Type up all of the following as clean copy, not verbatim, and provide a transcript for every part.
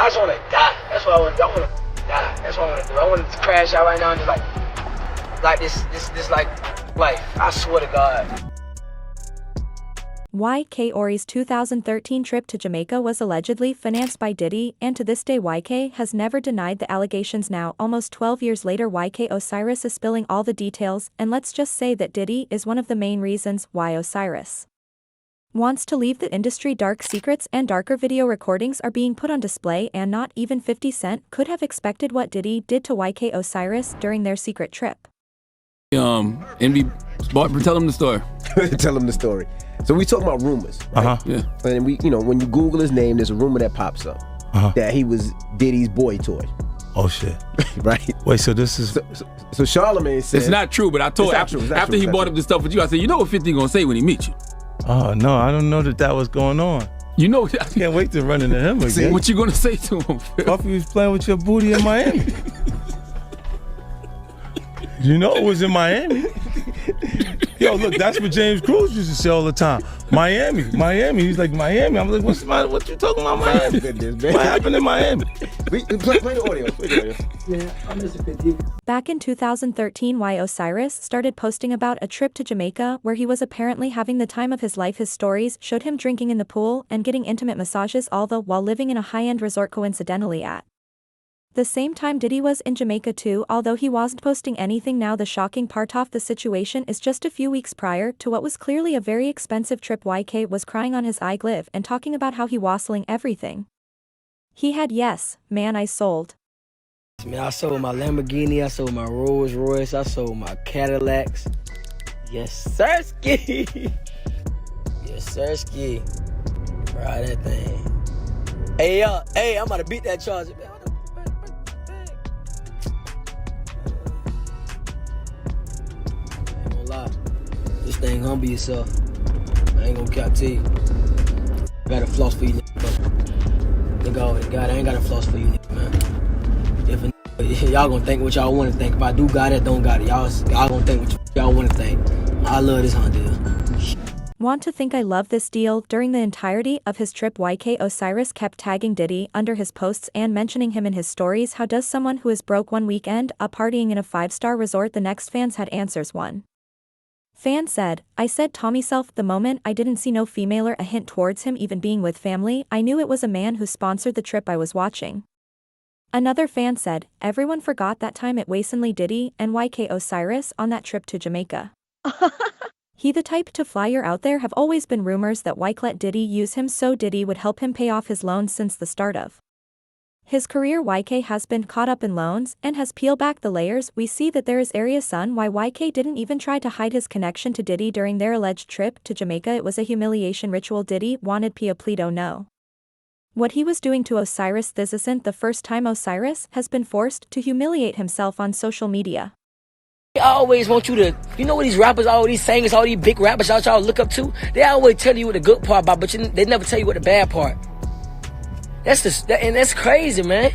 I just want to die. That's what I want to do. I want to die. That's what I want to do. I want to crash out right now and just like this life. I swear to God. YK Osiris' 2013 trip to Jamaica was allegedly financed by Diddy, and to this day YK has never denied the allegations. Now, almost 12 years later, YK Osiris is spilling all the details, and let's just say that Diddy is one of the main reasons why Osiris wants to leave the industry. Dark secrets and darker video recordings are being put on display, and not even 50 Cent could have expected what Diddy did to YK Osiris during their secret trip. Envy, tell him the story. Tell him the story. So we talking about rumors, right? Yeah. And we, when you Google his name, there's a rumor that pops up that he was Diddy's boy toy. Oh shit! Right. Wait, so this is so Charlamagne said it's not true, but I told after he brought up this stuff with you, I said, you know what 50 gonna say when he meets you. Oh no, I don't know that was going on. You know, I can't wait to run into him again. See, what you gonna say to him? Puffy was playing with your booty in Miami. You know it was in Miami. Yo, look, that's what James Cruz used to say all the time. Miami. He's like, Miami. I'm like, what's the matter? What you talking about, Miami? What happened in Miami? Play the audio. Play the audio. Yeah, I'm Mr. 50. Back in 2013, YK Osiris started posting about a trip to Jamaica where he was apparently having the time of his life. His stories showed him drinking in the pool and getting intimate massages, all the while living in a high-end resort coincidentally at the same time Diddy was in Jamaica too, although he wasn't posting anything. Now the shocking part of the situation is just a few weeks prior to what was clearly a very expensive trip, YK was crying on his iGlive and talking about how he was selling everything he had. Yes, man, I sold. Man, I sold my Lamborghini, I sold my Rolls Royce, I sold my Cadillacs. Yes, sirski. Yes, sirski. Ride that thing. Hey, I'm about to beat that charge. This thing gonna be yourself. I ain't gonna cap to you. Got a floss for you, nigga. God, I ain't got a floss for you, man. If y'all gonna think what y'all wanna think. If I do got it, don't got it. Y'all gonna think what y'all wanna think. I love this hunt deal. Want to think I love this deal? During the entirety of his trip, YK Osiris kept tagging Diddy under his posts and mentioning him in his stories. How does someone who is broke one weekend up partying in a 5-star resort the next? Fans had answers. One fan said, I said to myself the moment I didn't see no female or a hint towards him even being with family, I knew it was a man who sponsored the trip I was watching. Another fan said, everyone forgot that time it wasn't Diddy and YK Osiris on that trip to Jamaica. He the type to flyer out there. Have always been rumors that YK let Diddy use him so Diddy would help him pay off his loans. Since the start of his career, YK has been caught up in loans and has peeled back the layers. We see that there is reason why YK didn't even try to hide his connection to Diddy during their alleged trip to Jamaica. It was a humiliation ritual. Diddy wanted Pleato know what he was doing to Osiris. This isn't the first time Osiris has been forced to humiliate himself on social media. I always want you to, you know what these rappers, all these singers, all these big rappers y'all look up to? They always tell you what the good part about, but they never tell you what the bad part. And that's crazy, man.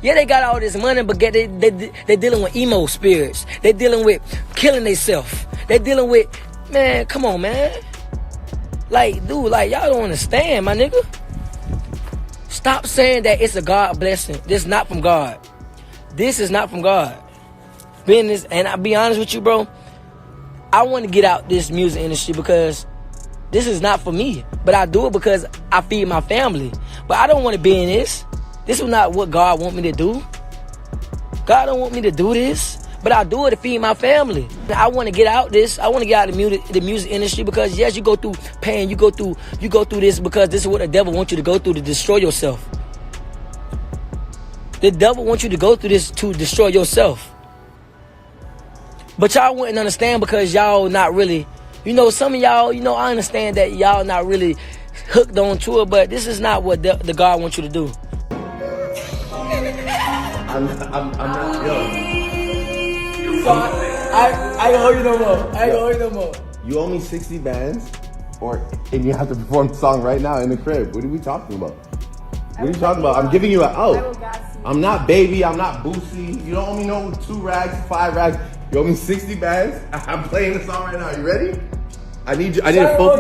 Yeah, they got all this money, but they dealing with emo spirits. They dealing with killing themselves. They dealing with, man, come on, man. Like, dude, like, y'all don't understand, my nigga. Stop saying that it's a God blessing. This is not from God. This is not from God. Business, and I'll be honest with you, bro. I want to get out this music industry because this is not for me. But I do it because I feed my family. But I don't want to be in this. This is not what God want me to do. God don't want me to do this. But I do it to feed my family. I want to get out this. I want to get out of the music industry because yes, you go through pain. You go through this because this is what the devil wants you to go through to destroy yourself. The devil wants you to go through this to destroy yourself. But y'all wouldn't understand because y'all not really, some of y'all, I understand that y'all not really hooked on to it, but this is not what the God wants you to do. I'm not young. I ain't gonna hold you no more. I ain't gonna hold you no more. You owe me 60 bands, and you have to perform the song right now in the crib. What are we talking about? What are you talking about? I'm giving you an out. I'm not Baby. I'm not Boosie. You don't owe me no 2 rags, 5 rags. You owe me 60 bands. I'm playing the song right now. You ready? I need a full.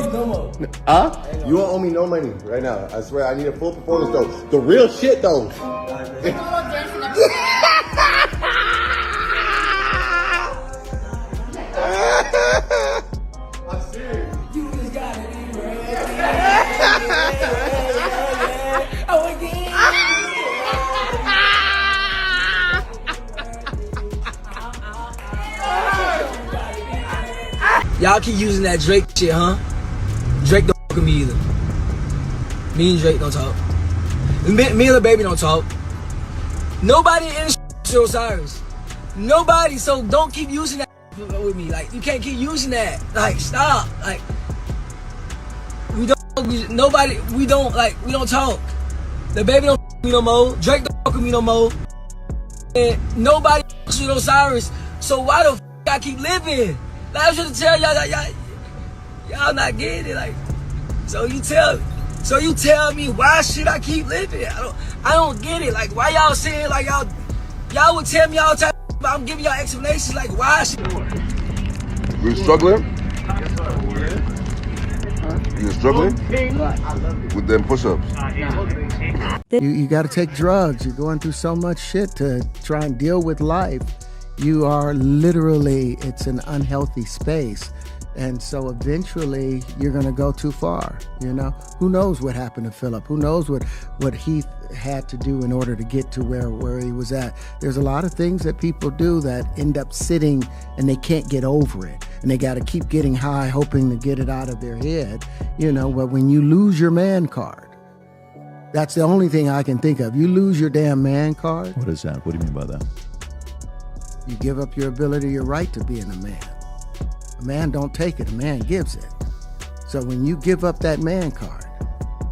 You won't owe me no money right now. I swear, I need a full performance though. The real shit though. I'm serious. You just gotta be ready. Oh, again. Y'all keep using that Drake shit, huh? Drake don't fuck with me either. Me and Drake don't talk. Me and the baby don't talk. Nobody in the shit Osiris. Nobody, so don't keep using that with me. Like, you can't keep using that. Like, stop. Like, we don't talk. The baby don't fuck with me no more. Drake don't fuck with me no more. And nobody fucks with Osiris. So why the fuck I keep living? Like, I should tell y'all that y'all not getting it. Like, so you tell me why should I keep living? I don't get it. Like, why y'all saying like y'all would tell me all the time, but I'm giving y'all explanations like why should. You're struggling? You're struggling with them push-ups. You got to take drugs. You're going through so much shit to try and deal with life. You are literally, it's an unhealthy space. And so eventually you're going to go too far, you know? Who knows what happened to Philip? Who knows what he had to do in order to get to where he was at? There's a lot of things that people do that end up sitting and they can't get over it. And they got to keep getting high, hoping to get it out of their head, you know? But when you lose your man card, that's the only thing I can think of. You lose your damn man card. What is that? What do you mean by that? You give up your ability, your right to being a man. A man don't take it, a man gives it. So when you give up that man card,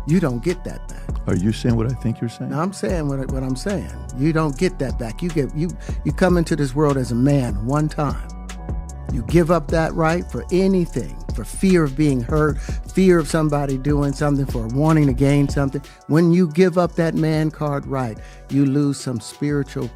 you don't get that back. Are you saying what I think you're saying? No, I'm saying what I'm saying. You don't get that back. You come into this world as a man one time. You give up that right for anything, for fear of being hurt, fear of somebody doing something, for wanting to gain something. When you give up that man card right, you lose some spiritual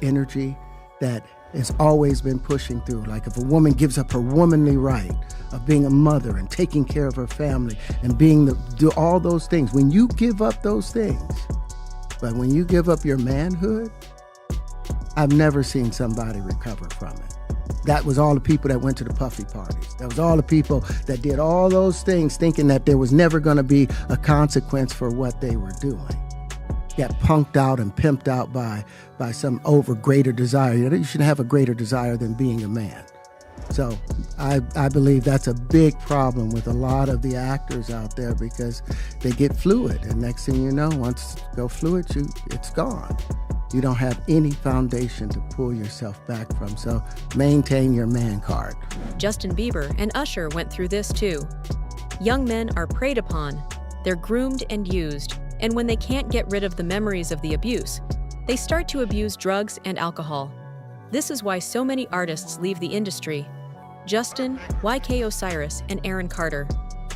energy that has always been pushing through. Like if a woman gives up her womanly right of being a mother and taking care of her family and do all those things, when you give up those things, but when you give up your manhood, I've never seen somebody recover from it. That was all the people that went to the puffy parties. That was all the people that did all those things thinking that there was never going to be a consequence for what they were doing. Got punked out and pimped out by some greater desire. You shouldn't have a greater desire than being a man. So I believe that's a big problem with a lot of the actors out there because they get fluid. And next thing you know, once you go fluid, it's gone. You don't have any foundation to pull yourself back from. So maintain your man card. Justin Bieber and Usher went through this too. Young men are preyed upon. They're groomed and used. And when they can't get rid of the memories of the abuse, they start to abuse drugs and alcohol. This is why so many artists leave the industry. Justin, YK Osiris, and Aaron Carter,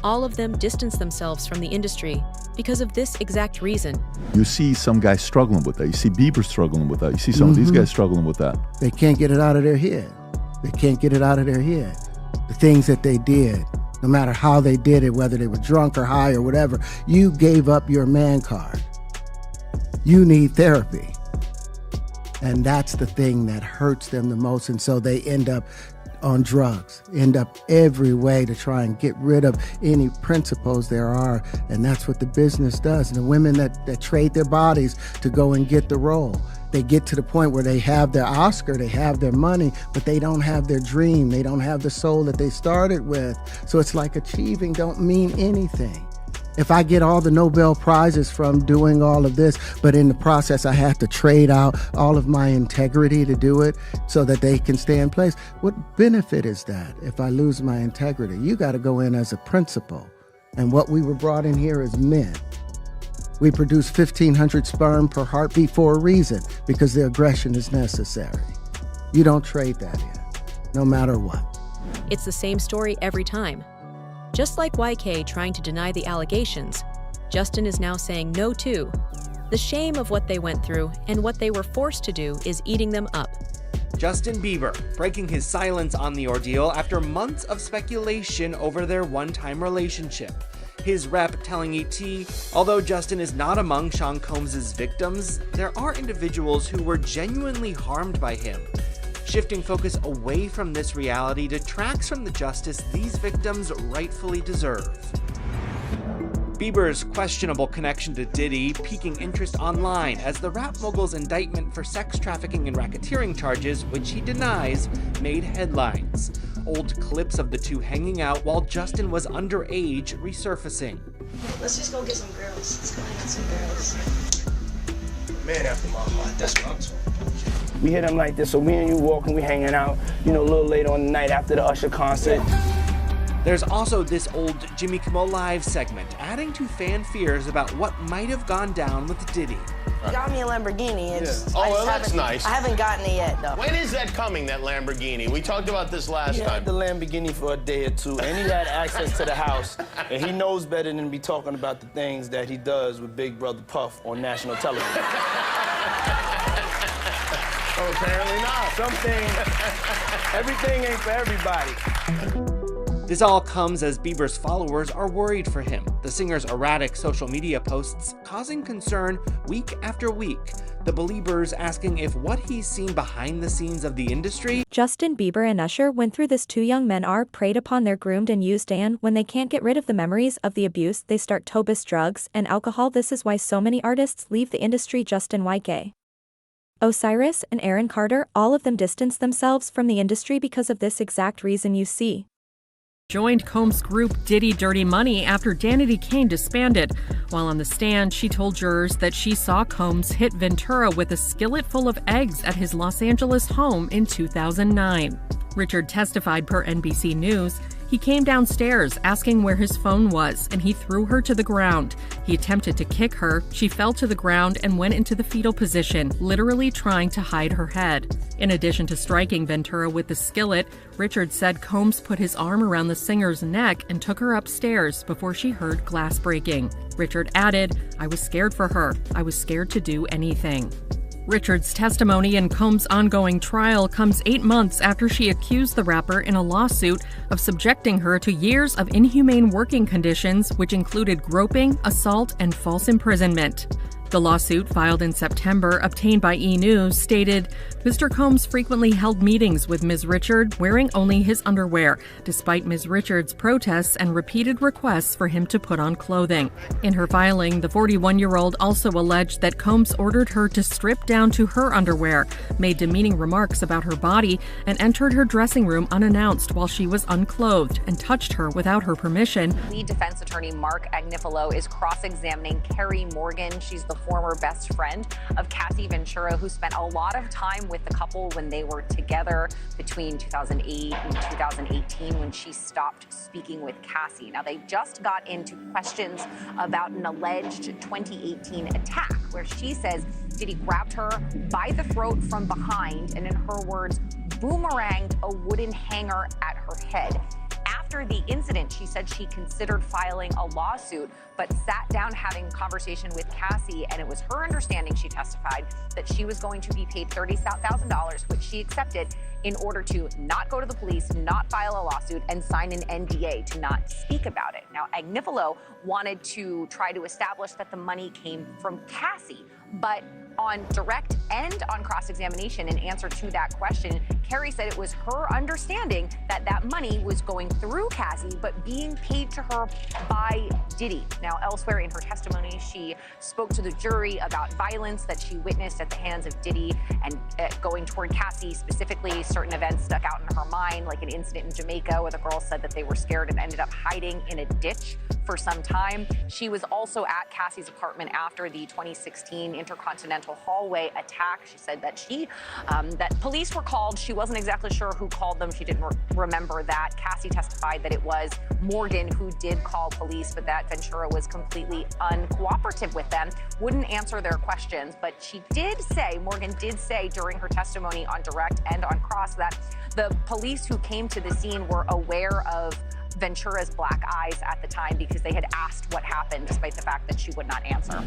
all of them distance themselves from the industry because of this exact reason. You see some guys struggling with that. You see Bieber struggling with that. You see some of these guys struggling with that. They can't get it out of their head. They can't get it out of their head. The things that they did, no matter how they did it, whether they were drunk or high or whatever, you gave up your man card. You need therapy. And that's the thing that hurts them the most. And so they end up on drugs, end up every way to try and get rid of any principles there are. And that's what the business does. And the women that trade their bodies to go and get the role, they get to the point where they have their Oscar, they have their money, but they don't have their dream. They don't have the soul that they started with. So it's like achieving don't mean anything. If I get all the Nobel Prizes from doing all of this, but in the process I have to trade out all of my integrity to do it so that they can stay in place, what benefit is that if I lose my integrity? You got to go in as a principal. And what we were brought in here as men. We produce 1,500 sperm per heartbeat for a reason, because the aggression is necessary. You don't trade that in, no matter what. It's the same story every time. Just like YK trying to deny the allegations, Justin is now saying no too. The shame of what they went through and what they were forced to do is eating them up. Justin Bieber, breaking his silence on the ordeal after months of speculation over their one-time relationship. His rep telling ET, although Justin is not among Sean Combs' victims, there are individuals who were genuinely harmed by him. Shifting focus away from this reality detracts from the justice these victims rightfully deserve. Bieber's questionable connection to Diddy piquing interest online as the rap mogul's indictment for sex trafficking and racketeering charges, which he denies, made headlines. Old clips of the two hanging out while Justin was underage resurfacing. Let's just go get some girls. Let's go hang out some girls. Man after my heart, that's what I'm talking about. We hit him like this, so me and you walking, we hanging out, a little later on the night after the Usher concert. There's also this old Jimmy Kimmel Live segment, adding to fan fears about what might have gone down with Diddy. You got me a Lamborghini. That's nice. I haven't gotten it yet, though. When is that coming, that Lamborghini? We talked about this last time. He had the Lamborghini for a day or two, and he had access to the house, and he knows better than to be talking about the things that he does with Big Brother Puff on national television. Oh, apparently not. Everything ain't for everybody. This all comes as Bieber's followers are worried for him, the singer's erratic social media posts causing concern week after week, the Beliebers asking if what he's seen behind the scenes of the industry. Justin Bieber and Usher went through this. Two young men are preyed upon, they're groomed and used, and when they can't get rid of the memories of the abuse, they start to abuse drugs and alcohol. This is why so many artists leave the industry. Justin, YK Osiris, and Aaron Carter, all of them distance themselves from the industry because of this exact reason. You see, joined Combs' group Diddy Dirty Money after Danity Kane disbanded. While on the stand, she told jurors that she saw Combs hit Ventura with a skillet full of eggs at his Los Angeles home in 2009. Richard testified per NBC News. He came downstairs asking where his phone was, and he threw her to the ground. He attempted to kick her. She fell to the ground and went into the fetal position, literally trying to hide her head. In addition to striking Ventura with the skillet, Richard said Combs put his arm around the singer's neck and took her upstairs before she heard glass breaking. Richard added, "I was scared for her. I was scared to do anything." Richard's testimony in Combs' ongoing trial comes 8 months after she accused the rapper in a lawsuit of subjecting her to years of inhumane working conditions, which included groping, assault, and false imprisonment. The lawsuit, filed in September, obtained by E! News, stated, Mr. Combs frequently held meetings with Ms. Richard wearing only his underwear, despite Ms. Richard's protests and repeated requests for him to put on clothing. In her filing, the 41-year-old also alleged that Combs ordered her to strip down to her underwear, made demeaning remarks about her body, and entered her dressing room unannounced while she was unclothed and touched her without her permission. Lead defense attorney Mark Agnifilo is cross-examining Carrie Morgan. She's the former best friend of Cassie Ventura, who spent a lot of time with the couple when they were together between 2008 and 2018 when she stopped speaking with Cassie. Now, they just got into questions about an alleged 2018 attack where she says Diddy grabbed her by the throat from behind and, in her words, boomeranged a wooden hanger at her head. After the incident, she said she considered filing a lawsuit, but sat down having a conversation with Cassie, and it was her understanding, she testified, that she was going to be paid $30,000, which she accepted, in order to not go to the police, not file a lawsuit, and sign an NDA to not speak about it. Now, Agnifilo wanted to try to establish that the money came from Cassie, but on direct and on cross-examination in answer to that question, Carrie said it was her understanding that that money was going through Cassie, but being paid to her by Diddy. Now, elsewhere in her testimony, she spoke to the jury about violence that she witnessed at the hands of Diddy and going toward Cassie, specifically certain events stuck out in her mind, like an incident in Jamaica where the girls said that they were scared and ended up hiding in a ditch for some time. She was also at Cassie's apartment after the 2016 Intercontinental hallway attack. She said that that police were called. She wasn't exactly sure who called them. She didn't remember that. Cassie testified that it was Morgan who did call police, but that Ventura was completely uncooperative with them, wouldn't answer their questions. But Morgan did say during her testimony on direct and on cross that the police who came to the scene were aware of Ventura's black eyes at the time because they had asked what happened, despite the fact that she would not answer.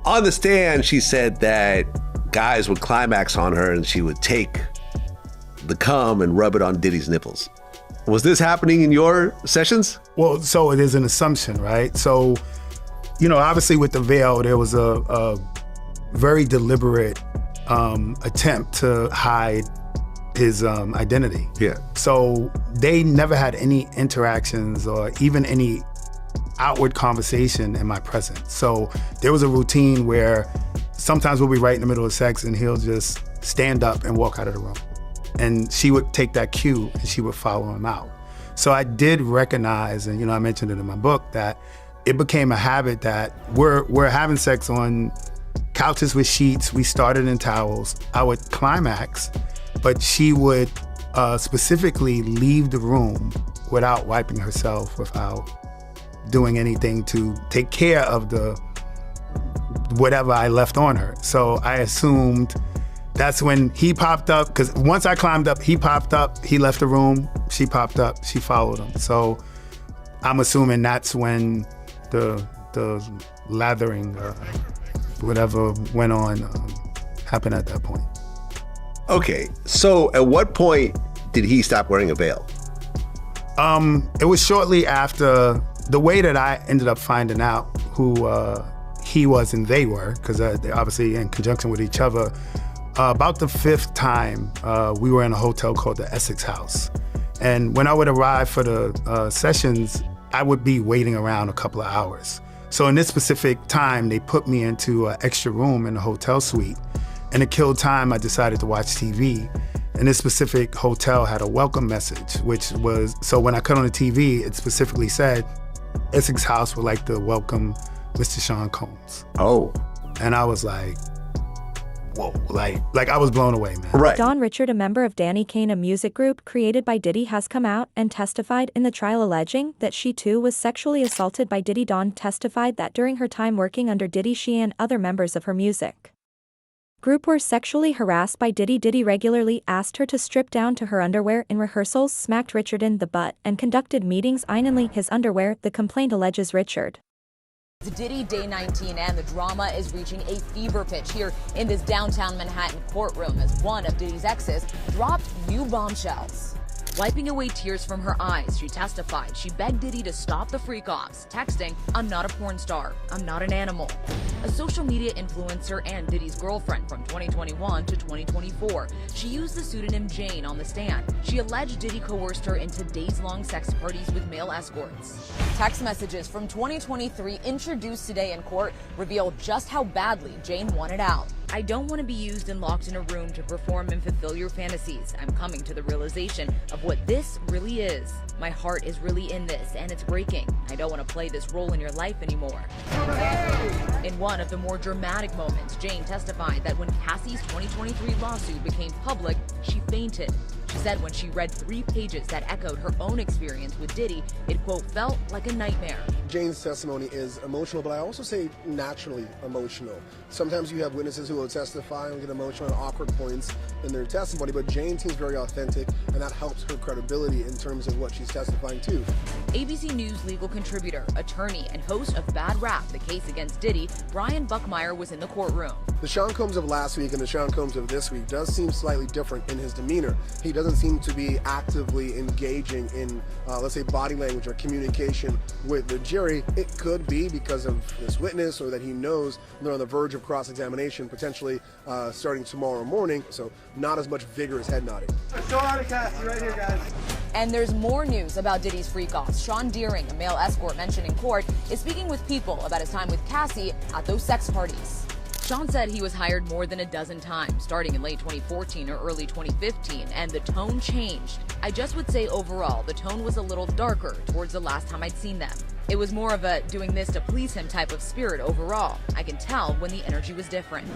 On the stand, she said that guys would climax on her and she would take the cum and rub it on Diddy's nipples. Was this happening in your sessions? Well, so it is an assumption, right? So, obviously with the veil, there was a very deliberate attempt to hide his identity. Yeah. So they never had any interactions or even any outward conversation in my presence. So there was a routine where sometimes we'll be right in the middle of sex and he'll just stand up and walk out of the room. And she would take that cue and she would follow him out. So I did recognize, and I mentioned it in my book, that it became a habit that we're having sex on couches with sheets. We started in towels. I would climax, but she would specifically leave the room without wiping herself, without doing anything to take care of the whatever I left on her. So I assumed that's when he popped up, because once I climbed up, he popped up, he left the room, she popped up, she followed him. So I'm assuming that's when the lathering, whatever went on, happened at that point. Okay, so at what point did he stop wearing a veil? It was shortly after. The way that I ended up finding out who he was and they were, because they're obviously in conjunction with each other, about the fifth time, we were in a hotel called the Essex House. And when I would arrive for the sessions, I would be waiting around a couple of hours. So in this specific time, they put me into an extra room in the hotel suite. And to kill time, I decided to watch TV. And this specific hotel had a welcome message, which was, so when I cut on the TV, it specifically said, Essex House would like to welcome Mr. Sean Combs. Oh. And I was like, whoa, like I was blown away, man. Right. Don Richard, a member of Danny Kane, a music group created by Diddy, has come out and testified in the trial alleging that she too was sexually assaulted by Diddy. Dawn testified that during her time working under Diddy, she and other members of her music group were sexually harassed by Diddy. Diddy regularly asked her to strip down to her underwear in rehearsals, smacked Richard in the butt, and conducted meetings in his underwear, the complaint alleges. Richard. Diddy Day 19, and the drama is reaching a fever pitch here in this downtown Manhattan courtroom as one of Diddy's exes dropped new bombshells. Wiping away tears from her eyes, she testified she begged Diddy to stop the freak-offs, texting, "I'm not a porn star, I'm not an animal." A social media influencer and Diddy's girlfriend from 2021 to 2024, she used the pseudonym Jane on the stand. She alleged Diddy coerced her into days-long sex parties with male escorts. Text messages from 2023 introduced today in court reveal just how badly Jane wanted out. "I don't want to be used and locked in a room to perform and fulfill your fantasies. I'm coming to the realization of what this really is. My heart is really in this, and it's breaking. I don't want to play this role in your life anymore." In one of the more dramatic moments, Jane testified that when Cassie's 2023 lawsuit became public, she fainted. She said when she read 3 pages that echoed her own experience with Diddy, it, quote, felt like a nightmare. Jane's testimony is emotional, but I also say naturally emotional. Sometimes you have witnesses who will testify and get emotional at awkward points in their testimony, but Jane seems very authentic, and that helps her credibility in terms of what she's testifying to. ABC News legal contributor, attorney, and host of Bad Rap, the case against Diddy, Brian Buckmeyer, was in the courtroom. The Sean Combs of last week and the Sean Combs of this week does seem slightly different in his demeanor. He doesn't seem to be actively engaging in, let's say, body language or communication with the jury. It could be because of this witness, or that he knows they're on the verge of cross-examination, potentially starting tomorrow morning, so not as much vigorous head nodding. Show out of Cassie right here, guys. And there's more news about Diddy's freak-offs. Sean Deering, a male escort mentioned in court, is speaking with People about his time with Cassie at those sex parties. Sean said he was hired more than a dozen times, starting in late 2014 or early 2015, and the tone changed. I just would say overall, the tone was a little darker towards the last time I'd seen them. It was more of a doing this to please him type of spirit overall. I can tell when the energy was different.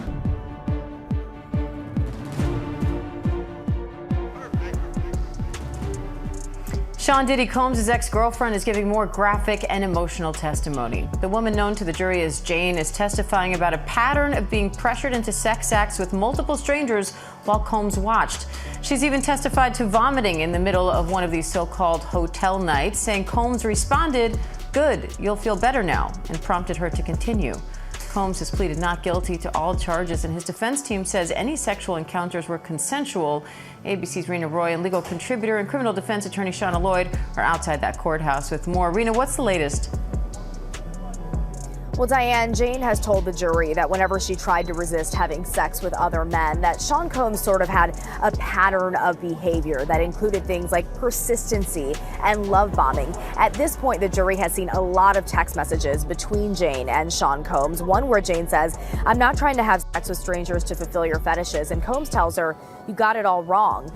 Sean Diddy Combs' ex-girlfriend is giving more graphic and emotional testimony. The woman known to the jury as Jane is testifying about a pattern of being pressured into sex acts with multiple strangers while Combs watched. She's even testified to vomiting in the middle of one of these so-called hotel nights, saying Combs responded, "Good, you'll feel better now," and prompted her to continue. Combs has pleaded not guilty to all charges, and his defense team says any sexual encounters were consensual. ABC's Rena Roy and legal contributor and criminal defense attorney Shauna Lloyd are outside that courthouse with more. Rena, what's the latest? Well, Diane, Jane has told the jury that whenever she tried to resist having sex with other men, that Sean Combs sort of had a pattern of behavior that included things like persistency and love bombing. At this point, the jury has seen a lot of text messages between Jane and Sean Combs. One where Jane says, "I'm not trying to have sex with strangers to fulfill your fetishes." And Combs tells her, "You got it all wrong."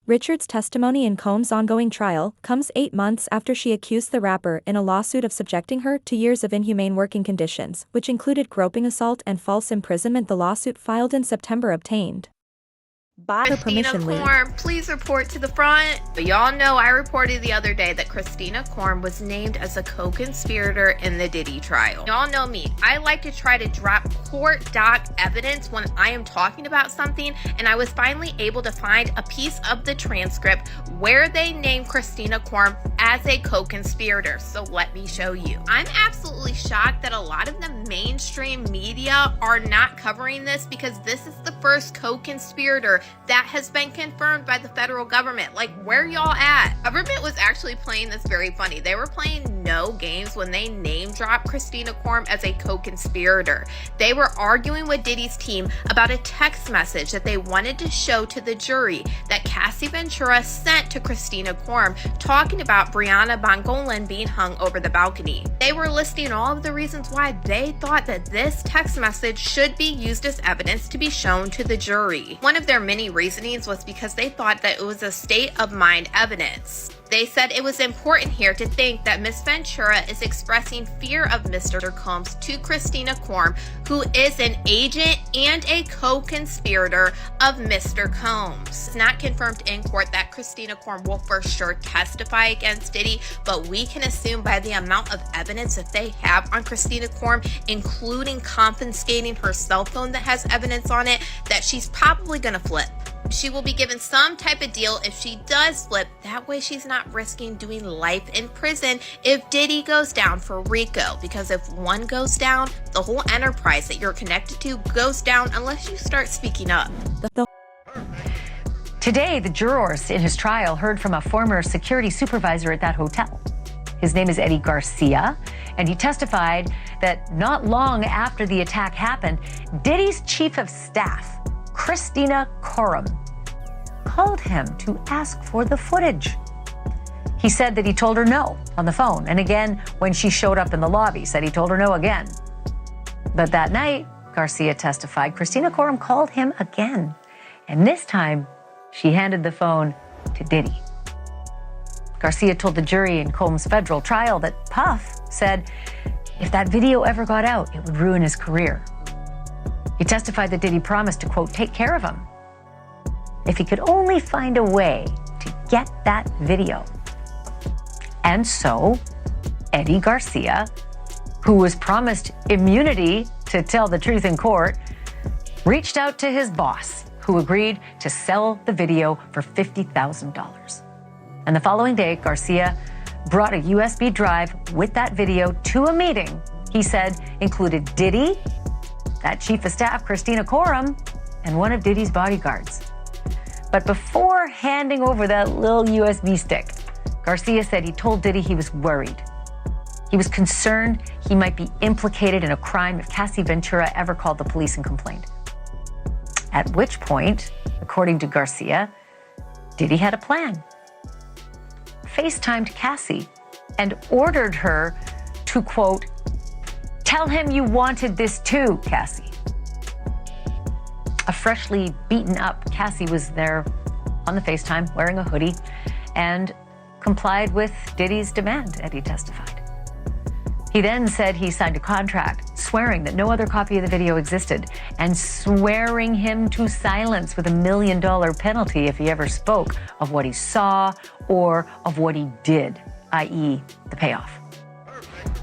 Richards' testimony in Combs' ongoing trial comes 8 months after she accused the rapper in a lawsuit of subjecting her to years of inhumane working conditions, which included groping assault and false imprisonment. The lawsuit filed in September obtained by her permission leave. Korm, please report to the front. But y'all know I reported the other day that Christina Korm was named as a co-conspirator in the Diddy trial. Y'all know me. I like to try to drop court doc evidence when I am talking about something, and I was finally able to find a piece of the transcript where they named Christina Korm as a co-conspirator. So let me show you. I'm absolutely shocked that a lot of the mainstream media are not covering this, because this is the first co-conspirator that has been confirmed by the federal government. Like, where y'all at? Government was actually playing this very funny. They were playing no games when they name dropped Christina Korm as a co-conspirator. They were arguing with Diddy's team about a text message that they wanted to show to the jury that Cassie Ventura sent to Christina Korm, talking about Brianna Bongolan being hung over the balcony. They were listing all of the reasons why they thought that this text message should be used as evidence to be shown to the jury. One of their many reasonings was because they thought that it was a state of mind evidence. They said it was important here to think that Miss Ventura is expressing fear of Mr. Combs to Christina Korm, who is an agent and a co-conspirator of Mr. Combs. It's not confirmed in court that Christina Korm will for sure testify against Diddy, but we can assume by the amount of evidence that they have on Christina Korm, including confiscating her cell phone that has evidence on it, that she's probably gonna flip. She will be given some type of deal if she does flip. That way she's not risking doing life in prison if Diddy goes down for RICO. Because if one goes down, the whole enterprise that you're connected to goes down unless you start speaking up. Today, the jurors in his trial heard from a former security supervisor at that hotel. His name is Eddie Garcia, and he testified that not long after the attack happened, Diddy's chief of staff, Christina Korm, called him to ask for the footage. He said that he told her no on the phone, and again when she showed up in the lobby, said he told her no again. But that night, Garcia testified, Christina Korm called him again, and this time she handed the phone to Diddy. Garcia told the jury in Combs' federal trial that Puff said if that video ever got out, it would ruin his career. He testified that Diddy promised to, quote, take care of him if he could only find a way to get that video. And so, Eddie Garcia, who was promised immunity to tell the truth in court, reached out to his boss, who agreed to sell the video for $50,000. And the following day, Garcia brought a USB drive with that video to a meeting he said included Diddy, that chief of staff, Christina Korm, and one of Diddy's bodyguards. But before handing over that little USB stick, Garcia said he told Diddy he was worried. He was concerned he might be implicated in a crime if Cassie Ventura ever called the police and complained. At which point, according to Garcia, Diddy had a plan. FaceTimed Cassie and ordered her to, quote, tell him you wanted this too, Cassie. A freshly beaten up Cassie was there on the FaceTime wearing a hoodie and complied with Diddy's demand, Eddie testified. He then said he signed a contract swearing that no other copy of the video existed and swearing him to silence with $1 million penalty if he ever spoke of what he saw or of what he did, i.e. the payoff.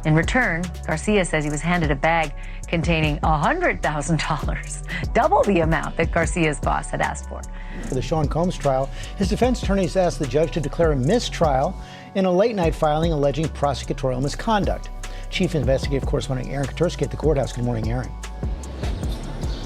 In return, Garcia says he was handed a bag containing $100,000, double the amount that Garcia's boss had asked for. For the Sean Combs trial, his defense attorneys asked the judge to declare a mistrial in a late-night filing alleging prosecutorial misconduct. Chief Investigative Correspondent Aaron Katursky at the courthouse. Good morning, Aaron.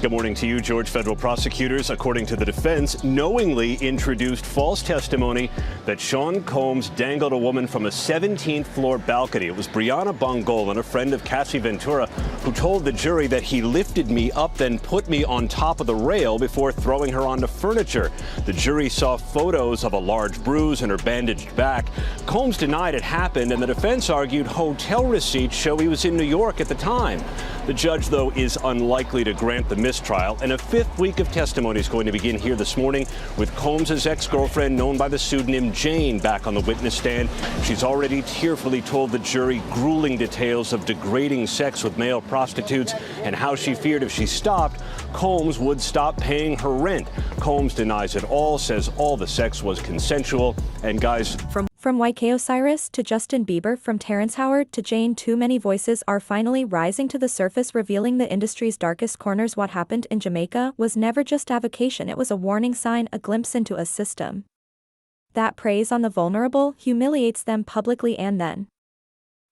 Good morning to you, George. Federal prosecutors, according to the defense, knowingly introduced false testimony that Sean Combs dangled a woman from a 17th floor balcony. It was Brianna Bongolan, a friend of Cassie Ventura, who told the jury that he lifted me up, then put me on top of the rail before throwing her onto furniture. The jury saw photos of a large bruise and her bandaged back. Combs denied it happened, and the defense argued hotel receipts show he was in New York at the time. The judge, though, is unlikely to grant the mistrial, and a fifth week of testimony is going to begin here this morning with Combs' ex-girlfriend, known by the pseudonym Jane, back on the witness stand. She's already tearfully told the jury grueling details of degrading sex with male prostitutes and how she feared if she stopped, Combs would stop paying her rent. Combs denies it all, says all the sex was consensual, and guys... From YK Osiris to Justin Bieber, from Terrence Howard to Jane, too many voices are finally rising to the surface, revealing the industry's darkest corners. What happened in Jamaica was never just avocation, it was a warning sign, a glimpse into a system that preys on the vulnerable, humiliates them publicly, and then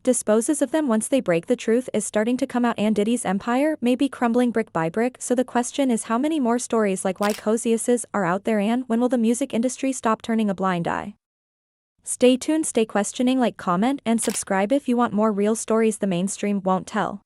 disposes of them once they break. The truth is starting to come out, and Diddy's empire may be crumbling brick by brick. So the question is, how many more stories like YK Osiris's are out there, and when will the music industry stop turning a blind eye? Stay tuned, stay questioning, like, comment, and subscribe if you want more real stories the mainstream won't tell.